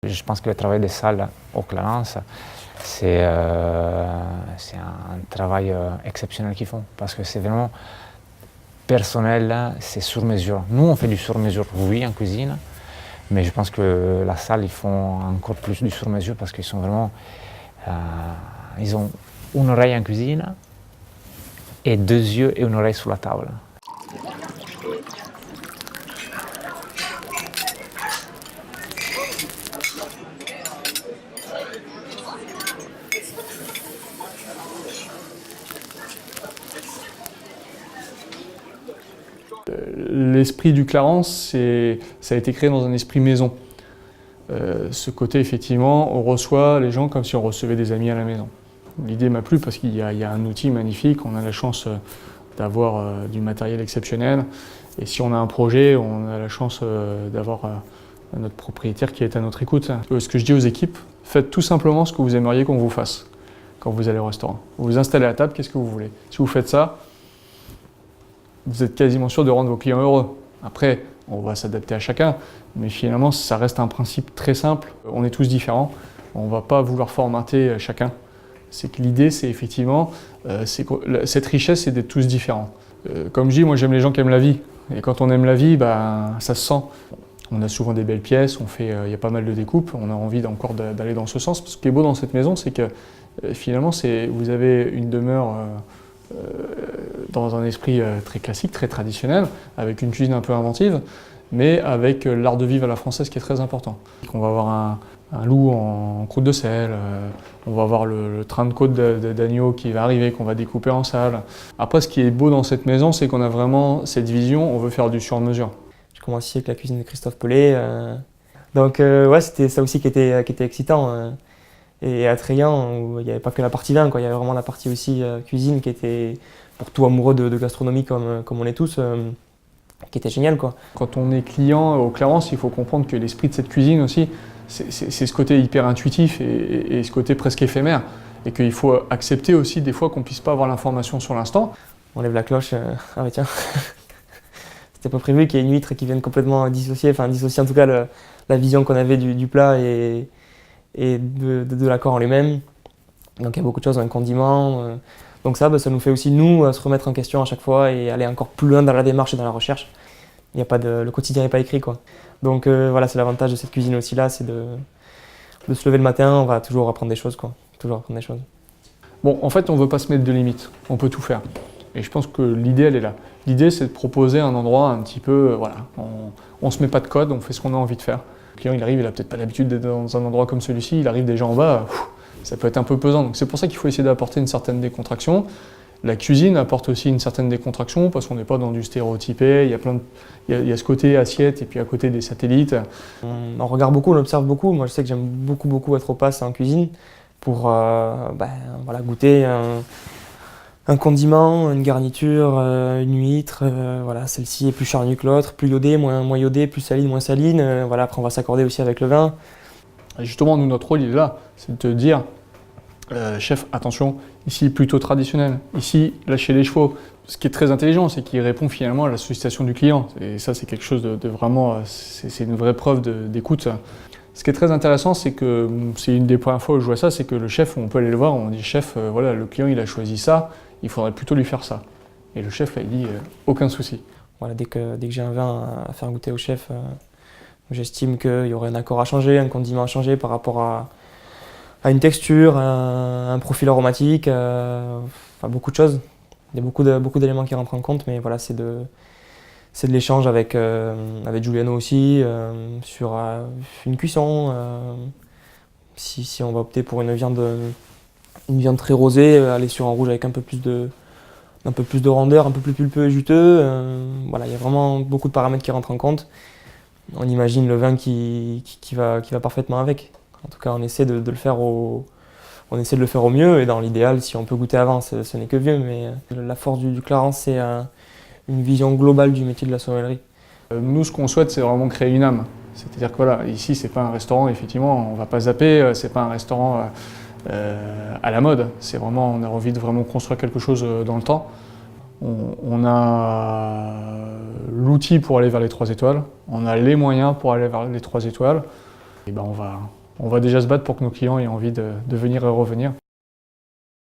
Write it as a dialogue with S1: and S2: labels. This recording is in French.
S1: Je pense que le travail des salles au Clarence, c'est un travail exceptionnel qu'ils font, parce que c'est vraiment personnel, c'est sur mesure. Nous, on fait du sur mesure, oui, en cuisine, mais je pense que la salle, ils font encore plus du sur mesure parce qu'ils sont vraiment... ils ont une oreille en cuisine et 2 yeux et une oreille sur la table.
S2: L'esprit du Clarence, ça a été créé dans un esprit maison. Ce côté, effectivement, on reçoit les gens comme si on recevait des amis à la maison. L'idée m'a plu parce qu'il y a un outil magnifique, on a la chance d'avoir du matériel exceptionnel. Et si on a un projet, on a la chance d'avoir notre propriétaire qui est à notre écoute. Ce que je dis aux équipes, faites tout simplement ce que vous aimeriez qu'on vous fasse quand vous allez au restaurant. Vous vous installez à table, qu'est-ce que vous voulez? Si vous faites ça, vous êtes quasiment sûr de rendre vos clients heureux. Après, on va s'adapter à chacun, mais finalement, ça reste un principe très simple. On est tous différents, on ne va pas vouloir formater chacun. C'est que l'idée, c'est effectivement, cette richesse, c'est d'être tous différents. Comme je dis, moi j'aime les gens qui aiment la vie. Et quand on aime la vie, ça se sent. On a souvent des belles pièces, il y a pas mal de découpes, on a envie encore d'aller dans ce sens. Ce qui est beau dans cette maison, c'est que finalement, vous avez une demeure dans un esprit très classique, très traditionnel, avec une cuisine un peu inventive, mais avec l'art de vivre à la française qui est très important. On va avoir un loup en croûte de sel, on va avoir le train de côte d'agneau qui va arriver, qu'on va découper en salles. Après, ce qui est beau dans cette maison, c'est qu'on a vraiment cette vision, on veut faire du sur-mesure.
S3: J'ai commencé avec la cuisine de Christophe Pellet, donc ouais, c'était ça aussi qui était excitant. Et attrayant, où il n'y avait pas que la partie vin, quoi. Il y avait vraiment la partie aussi cuisine qui était, pour tout amoureux de gastronomie comme on est tous, qui était génial, quoi.
S2: Quand on est client au Clarence, il faut comprendre que l'esprit de cette cuisine aussi, c'est ce côté hyper intuitif et ce côté presque éphémère. Et qu'il faut accepter aussi des fois qu'on ne puisse pas avoir l'information sur l'instant.
S3: On lève la cloche, ah ouais tiens, c'était pas prévu qu'il y ait une huître qui vienne complètement dissocier en tout cas la vision qu'on avait du plat et de l'accord en lui-même. Donc il y a beaucoup de choses, un condiment. Donc ça nous fait aussi nous se remettre en question à chaque fois et aller encore plus loin dans la démarche et dans la recherche. Le quotidien n'est pas écrit, quoi. Donc voilà, c'est l'avantage de cette cuisine aussi là, c'est de se lever le matin, on va toujours apprendre des choses, quoi. Toujours apprendre des choses.
S2: Bon, en fait, on ne veut pas se mettre de limites, on peut tout faire. Et je pense que l'idée, elle est là. L'idée, c'est de proposer un endroit un petit peu, voilà, on ne se met pas de code, on fait ce qu'on a envie de faire. Le client, il arrive, il n'a peut-être pas l'habitude d'être dans un endroit comme celui-ci, il arrive déjà en bas, ça peut être un peu pesant. Donc c'est pour ça qu'il faut essayer d'apporter une certaine décontraction. La cuisine apporte aussi une certaine décontraction parce qu'on n'est pas dans du stéréotypé, il y a ce côté assiette et puis à côté des satellites.
S3: On regarde beaucoup, on observe beaucoup. Moi je sais que j'aime beaucoup être au pass en cuisine pour voilà, goûter un condiment, une garniture, une huître, voilà, celle-ci est plus charnue que l'autre, plus iodée, moins iodée, plus saline, moins saline. Voilà, après on va s'accorder aussi avec le vin.
S2: Et justement, nous, notre rôle, il est là, c'est de te dire, chef, attention, ici plutôt traditionnel, ici lâchez les chevaux. Ce qui est très intelligent, c'est qu'il répond finalement à la sollicitation du client. Et ça, c'est quelque chose de vraiment, c'est une vraie preuve d'écoute. Ce qui est très intéressant, c'est que c'est une des premières fois où je vois ça, c'est que le chef, on peut aller le voir, on dit chef, voilà, le client il a choisi ça, il faudrait plutôt lui faire ça. Et le chef, là, il dit aucun souci.
S3: Voilà, dès que j'ai un vin à faire goûter au chef, j'estime qu'il y aurait un accord à changer, un condiment à changer par rapport à une texture, un profil aromatique, enfin beaucoup de choses. Il y a beaucoup d'éléments qui rentrent en compte, mais voilà, c'est de l'échange avec Giuliano aussi, sur une cuisson. Si on va opter pour une viande très rosée, aller sur un rouge avec un peu plus de rondeur, un peu plus pulpeux et juteux. Voilà, il y a vraiment beaucoup de paramètres qui rentrent en compte. On imagine le vin qui va parfaitement avec. En tout cas, on essaie de le faire au mieux, et dans l'idéal, si on peut goûter avant, ce n'est que mieux. Mais la force du Clarence, c'est une vision globale du métier de la sommellerie.
S2: Nous, ce qu'on souhaite, c'est vraiment créer une âme. C'est-à-dire que voilà, ici, c'est pas un restaurant, effectivement, on va pas zapper, c'est pas un restaurant à la mode. C'est vraiment, on a envie de vraiment construire quelque chose dans le temps. On a l'outil pour aller vers les 3 étoiles, on a les moyens pour aller vers les 3 étoiles. Et ben on va déjà se battre pour que nos clients aient envie de venir et revenir.